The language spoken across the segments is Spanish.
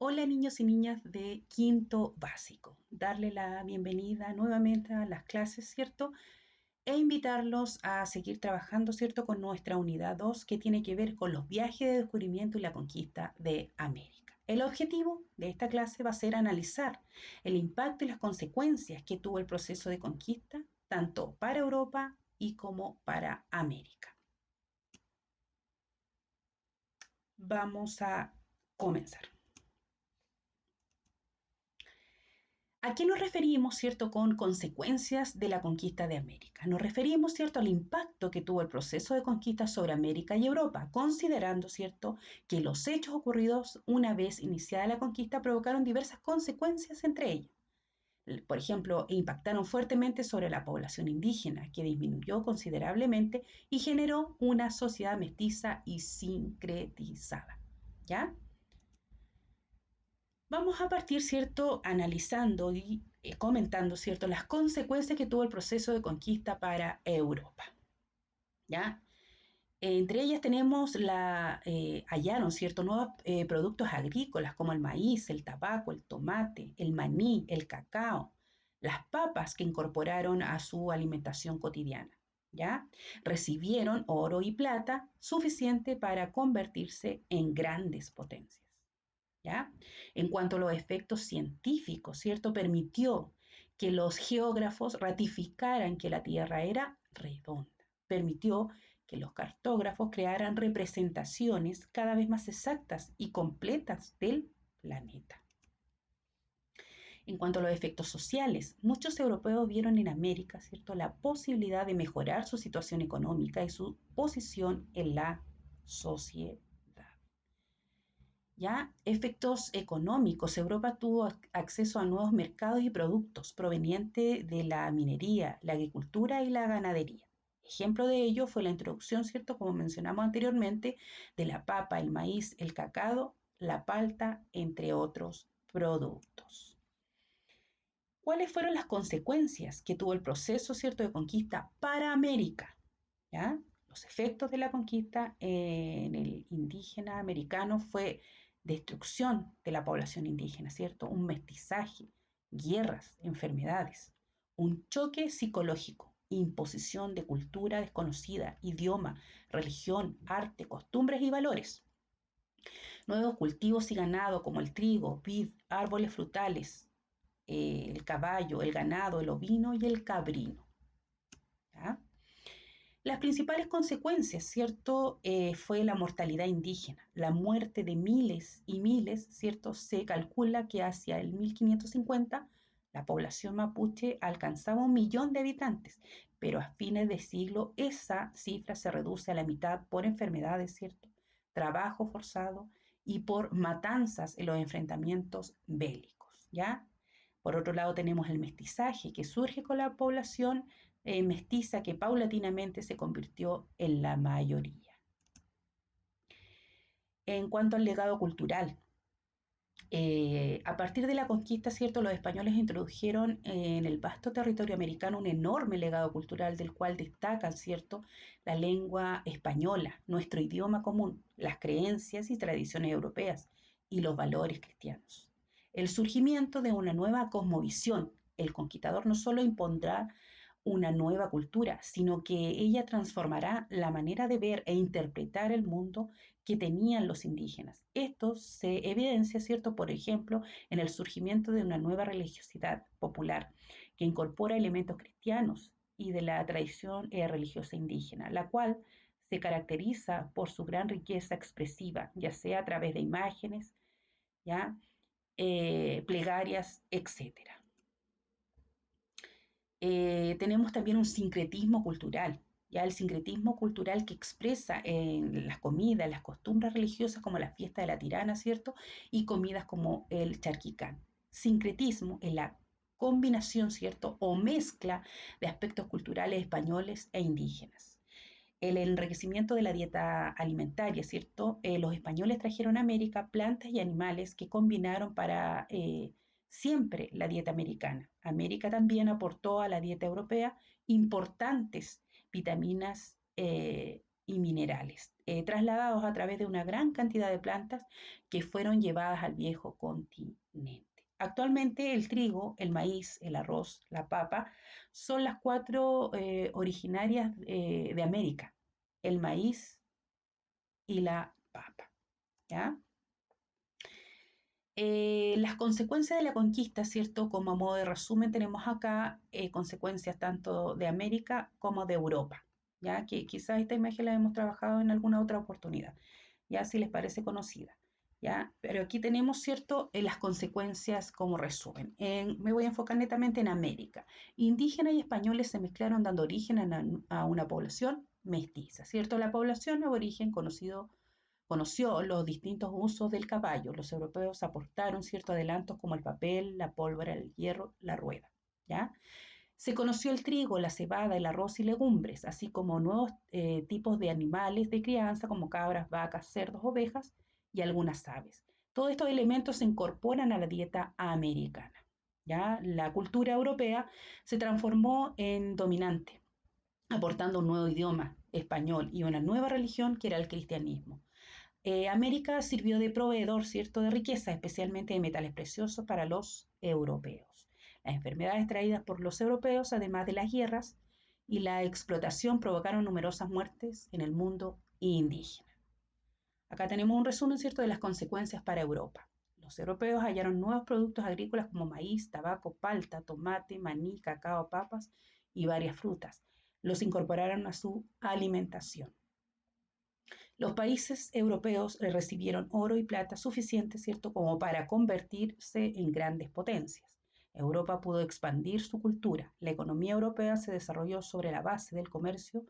Hola niños y niñas de quinto básico. Darle la bienvenida nuevamente a las clases, ¿cierto? E invitarlos a seguir trabajando, ¿cierto? Con nuestra unidad 2 que tiene que ver con los viajes de descubrimiento y la conquista de América. El objetivo de esta clase va a ser analizar el impacto y las consecuencias que tuvo el proceso de conquista, tanto para Europa y como para América. Vamos a comenzar. ¿A qué nos referimos, cierto, con consecuencias de la conquista de América? Nos referimos, cierto, al impacto que tuvo el proceso de conquista sobre América y Europa, considerando, cierto, que los hechos ocurridos una vez iniciada la conquista provocaron diversas consecuencias entre ellas. Por ejemplo, impactaron fuertemente sobre la población indígena, que disminuyó considerablemente y generó una sociedad mestiza y sincretizada. ¿Ya? Vamos a partir, ¿cierto?, analizando y comentando, ¿cierto?, las consecuencias que tuvo el proceso de conquista para Europa, ¿ya? Entre ellas tenemos hallaron, ¿cierto?, nuevos productos agrícolas como el maíz, el tabaco, el tomate, el maní, el cacao, las papas que incorporaron a su alimentación cotidiana, ¿ya? Recibieron oro y plata suficiente para convertirse en grandes potencias. ¿Ya? En cuanto a los efectos científicos, ¿cierto? Permitió que los geógrafos ratificaran que la Tierra era redonda. Permitió que los cartógrafos crearan representaciones cada vez más exactas y completas del planeta. En cuanto a los efectos sociales, muchos europeos vieron en América, ¿cierto?, la posibilidad de mejorar su situación económica y su posición en la sociedad. ¿Ya? Efectos económicos. Europa tuvo acceso a nuevos mercados y productos provenientes de la minería, la agricultura y la ganadería. Ejemplo de ello fue la introducción, ¿cierto? Como mencionamos anteriormente, de la papa, el maíz, el cacao, la palta, entre otros productos. ¿Cuáles fueron las consecuencias que tuvo el proceso, ¿cierto?, de conquista para América? ¿Ya? Los efectos de la conquista en el indígena americano fue destrucción de la población indígena, ¿cierto? Un mestizaje, guerras, enfermedades, un choque psicológico, imposición de cultura desconocida, idioma, religión, arte, costumbres y valores. Nuevos cultivos y ganado como el trigo, vid, árboles frutales, el caballo, el ganado, el ovino y el cabrino. ¿Ya? Las principales consecuencias, ¿cierto? Fue la mortalidad indígena, la muerte de miles y miles, ¿cierto? Se calcula que hacia el 1550 la población mapuche alcanzaba 1 millón de habitantes, pero a fines de siglo esa cifra se reduce a la mitad por enfermedades, ¿cierto? Trabajo forzado y por matanzas en los enfrentamientos bélicos, ¿ya? Por otro lado tenemos el mestizaje que surge con la población mestiza que paulatinamente se convirtió en la mayoría. En cuanto al legado cultural, a partir de la conquista, ¿cierto? Los españoles introdujeron en el vasto territorio americano un enorme legado cultural del cual destacan, ¿cierto?, la lengua española, nuestro idioma común, las creencias y tradiciones europeas y los valores cristianos. El surgimiento de una nueva cosmovisión. El conquistador no solo impondrá una nueva cultura, sino que ella transformará la manera de ver e interpretar el mundo que tenían los indígenas. Esto se evidencia, ¿cierto?, por ejemplo, en el surgimiento de una nueva religiosidad popular que incorpora elementos cristianos y de la tradición religiosa indígena, la cual se caracteriza por su gran riqueza expresiva, ya sea a través de imágenes, ¿ya? Plegarias, etcétera. Tenemos también un sincretismo cultural, ya el sincretismo cultural que expresa en las comidas, las costumbres religiosas como la fiesta de la tirana, ¿cierto? Y comidas como el charquicán. Sincretismo es la combinación, ¿cierto? O mezcla de aspectos culturales españoles e indígenas. El enriquecimiento de la dieta alimentaria, ¿cierto? Los españoles trajeron a América plantas y animales que combinaron para siempre la dieta americana. América también aportó a la dieta europea importantes vitaminas y minerales, trasladados a través de una gran cantidad de plantas que fueron llevadas al viejo continente. Actualmente el trigo, el maíz, el arroz, la papa son las cuatro originarias de América, el maíz y la papa. ¿Ya? Las consecuencias de la conquista, ¿cierto? Como a modo de resumen, tenemos acá consecuencias tanto de América como de Europa, ¿ya? Que quizás esta imagen la hemos trabajado en alguna otra oportunidad, ya si les parece conocida, ¿ya? Pero aquí tenemos, ¿cierto? Las consecuencias como resumen. Me voy a enfocar netamente en América. Indígenas y españoles se mezclaron dando origen a una población mestiza, ¿cierto? La población aborigen conoció los distintos usos del caballo. Los europeos aportaron ciertos adelantos como el papel, la pólvora, el hierro, la rueda. ¿Ya? Se conoció el trigo, la cebada, el arroz y legumbres, así como nuevos tipos de animales de crianza como cabras, vacas, cerdos, ovejas y algunas aves. Todos estos elementos se incorporan a la dieta americana. ¿Ya? La cultura europea se transformó en dominante, aportando un nuevo idioma, español, y una nueva religión que era el cristianismo. América sirvió de proveedor, ¿cierto?, de riqueza, especialmente de metales preciosos para los europeos. Las enfermedades traídas por los europeos, además de las guerras y la explotación, provocaron numerosas muertes en el mundo indígena. Acá tenemos un resumen, ¿cierto?, de las consecuencias para Europa. Los europeos hallaron nuevos productos agrícolas como maíz, tabaco, palta, tomate, maní, cacao, papas y varias frutas. Los incorporaron a su alimentación. Los países europeos recibieron oro y plata suficiente, ¿cierto?, como para convertirse en grandes potencias. Europa pudo expandir su cultura. La economía europea se desarrolló sobre la base del comercio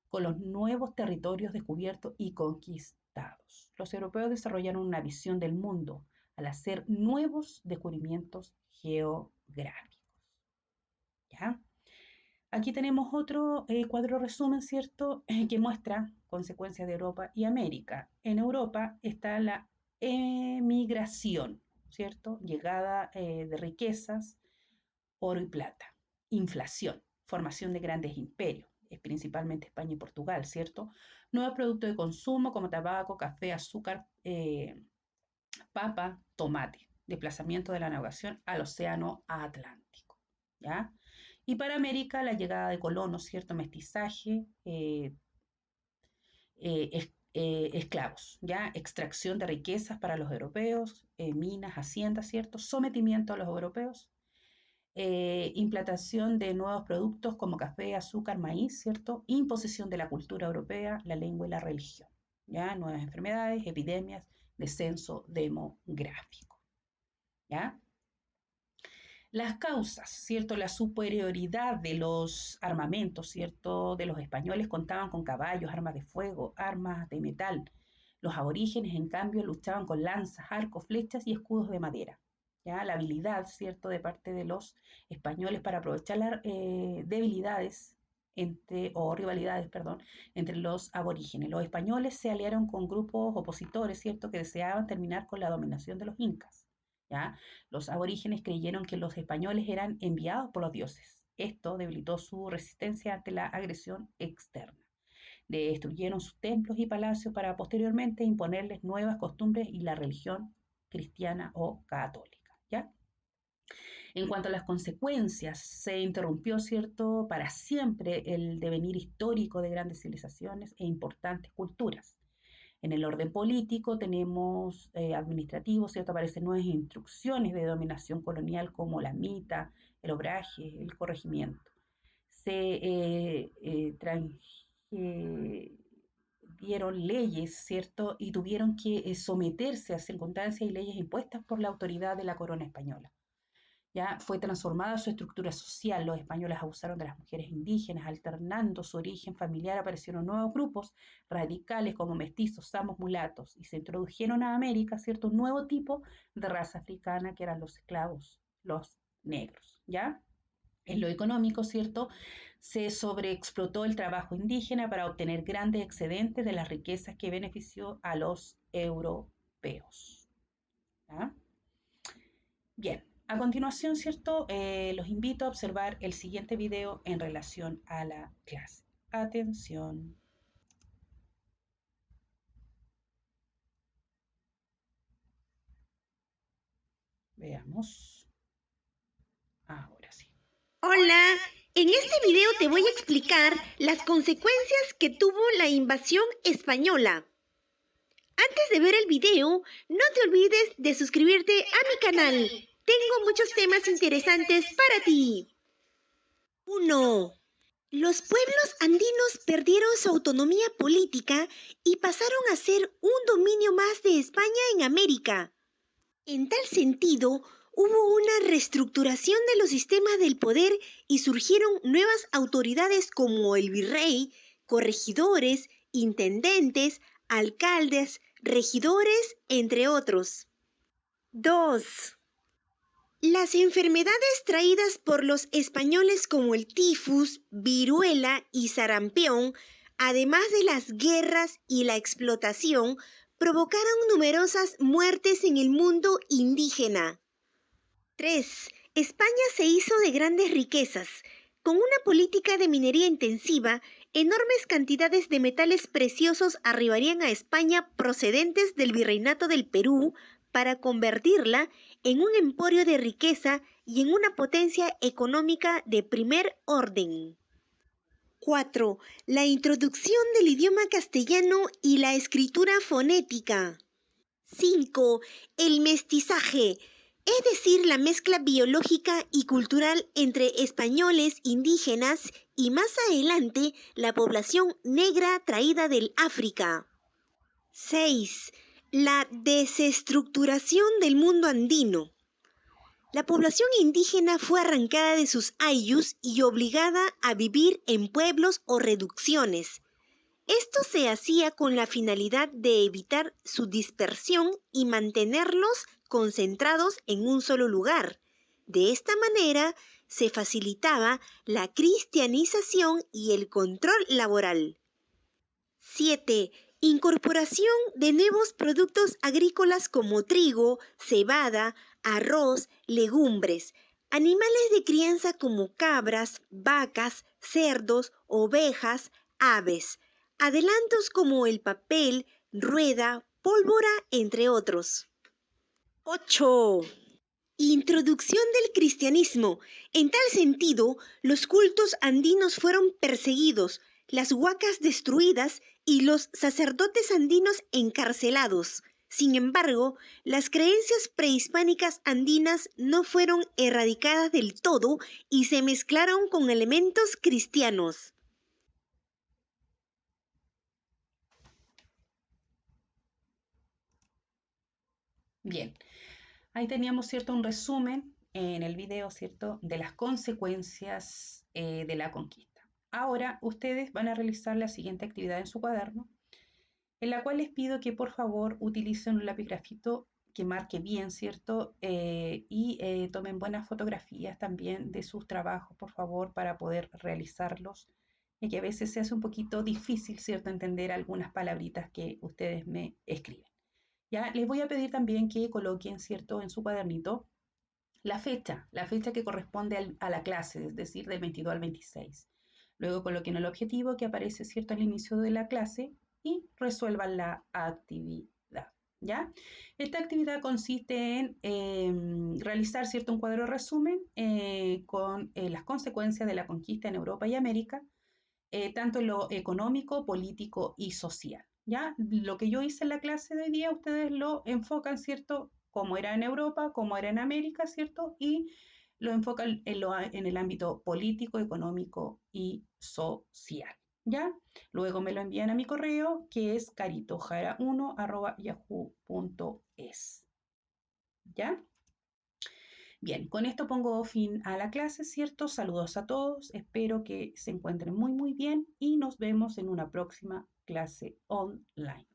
con los nuevos territorios descubiertos y conquistados. Los europeos desarrollaron una visión del mundo al hacer nuevos descubrimientos geográficos. ¿Ya? Aquí tenemos otro cuadro resumen, ¿cierto?, que muestra consecuencias de Europa y América. En Europa está la emigración, ¿cierto? Llegada de riquezas, oro y plata. Inflación, formación de grandes imperios, principalmente España y Portugal, ¿cierto? Nuevos productos de consumo como tabaco, café, azúcar, papa, tomate. Desplazamiento de la navegación al océano Atlántico, ¿ya? Y para América, la llegada de colonos, cierto mestizaje, esclavos, ¿ya? Extracción de riquezas para los europeos, minas, haciendas, ¿cierto? Sometimiento a los europeos, implantación de nuevos productos como café, azúcar, maíz, ¿cierto? Imposición de la cultura europea, la lengua y la religión, ¿ya? Nuevas enfermedades, epidemias, descenso demográfico, ¿ya? Las causas, ¿cierto? La superioridad de los armamentos, ¿cierto? De los españoles contaban con caballos, armas de fuego, armas de metal. Los aborígenes, en cambio, luchaban con lanzas, arcos, flechas y escudos de madera. ¿Ya? La habilidad, ¿cierto?, de parte de los españoles para aprovechar las debilidades o rivalidades, perdón, entre los aborígenes. Los españoles se aliaron con grupos opositores, ¿cierto?, que deseaban terminar con la dominación de los incas. ¿Ya? Los aborígenes creyeron que los españoles eran enviados por los dioses. Esto debilitó su resistencia ante la agresión externa. Destruyeron sus templos y palacios para posteriormente imponerles nuevas costumbres y la religión cristiana o católica. ¿Ya? En cuanto a las consecuencias, se interrumpió, ¿cierto?, para siempre el devenir histórico de grandes civilizaciones e importantes culturas. En el orden político tenemos administrativo, ¿cierto? Aparecen nuevas instrucciones de dominación colonial como la mita, el obraje, el corregimiento. Se dieron leyes, ¿cierto? Y tuvieron que someterse a circunstancias y leyes impuestas por la autoridad de la corona española. Ya fue transformada su estructura social. Los españoles abusaron de las mujeres indígenas, alternando su origen familiar, aparecieron nuevos grupos radicales como mestizos, samos, mulatos, y se introdujeron a América, ¿cierto?, un nuevo tipo de raza africana que eran los esclavos, los negros, ¿ya? En lo económico, ¿cierto?, se sobreexplotó el trabajo indígena para obtener grandes excedentes de las riquezas que benefició a los europeos, ¿ya? Bien, a continuación, ¿cierto? Los invito a observar el siguiente video en relación a la clase. Atención. Veamos. Ahora sí. Hola, en este video te voy a explicar las consecuencias que tuvo la invasión española. Antes de ver el video, no te olvides de suscribirte a mi canal. Tengo muchos temas interesantes para ti. 1. Los pueblos andinos perdieron su autonomía política y pasaron a ser un dominio más de España en América. En tal sentido, hubo una reestructuración de los sistemas del poder y surgieron nuevas autoridades como el virrey, corregidores, intendentes, alcaldes, regidores, entre otros. 2. Las enfermedades traídas por los españoles como el tifus, viruela y sarampión, además de las guerras y la explotación, provocaron numerosas muertes en el mundo indígena. 3. España se hizo de grandes riquezas. Con una política de minería intensiva, enormes cantidades de metales preciosos arribarían a España procedentes del Virreinato del Perú para convertirla en un emporio de riqueza y en una potencia económica de primer orden. 4. La introducción del idioma castellano y la escritura fonética. 5. El mestizaje, es decir, la mezcla biológica y cultural entre españoles, indígenas y más adelante la población negra traída del África. 6. La desestructuración del mundo andino. La población indígena fue arrancada de sus ayllus y obligada a vivir en pueblos o reducciones. Esto se hacía con la finalidad de evitar su dispersión y mantenerlos concentrados en un solo lugar. De esta manera se facilitaba la cristianización y el control laboral. 7. Incorporación de nuevos productos agrícolas como trigo, cebada, arroz, legumbres, animales de crianza como cabras, vacas, cerdos, ovejas, aves, adelantos como el papel, rueda, pólvora, entre otros. 8. Introducción del cristianismo. En tal sentido, los cultos andinos fueron perseguidos, las huacas destruidas y los sacerdotes andinos encarcelados. Sin embargo, las creencias prehispánicas andinas no fueron erradicadas del todo y se mezclaron con elementos cristianos. Bien, ahí teníamos, ¿cierto?, un resumen en el video, ¿cierto?, de las consecuencias de la conquista. Ahora ustedes van a realizar la siguiente actividad en su cuaderno, en la cual les pido que por favor utilicen un lápiz grafito que marque bien, ¿cierto? Y tomen buenas fotografías también de sus trabajos, por favor, para poder realizarlos, y que a veces se hace un poquito difícil, ¿cierto?, entender algunas palabritas que ustedes me escriben. Ya les voy a pedir también que coloquen, ¿cierto?, en su cuadernito la fecha que corresponde a la clase, es decir, del 22 al 26. Luego coloquen el objetivo que aparece, ¿cierto?, al inicio de la clase y resuelvan la actividad. ¿Ya? Esta actividad consiste en realizar, ¿cierto?, un cuadro de resumen con las consecuencias de la conquista en Europa y América, tanto en lo económico, político y social. ¿Ya? Lo que yo hice en la clase de hoy día, ustedes lo enfocan, ¿cierto?, como era en Europa, como era en América, ¿cierto? Y lo enfocan en el ámbito político, económico y social. ¿Ya? Luego me lo envían a mi correo, que es caritojara1@yahoo.es. ¿Ya? Bien, con esto pongo fin a la clase, ¿cierto? Saludos a todos, espero que se encuentren muy bien y nos vemos en una próxima clase online.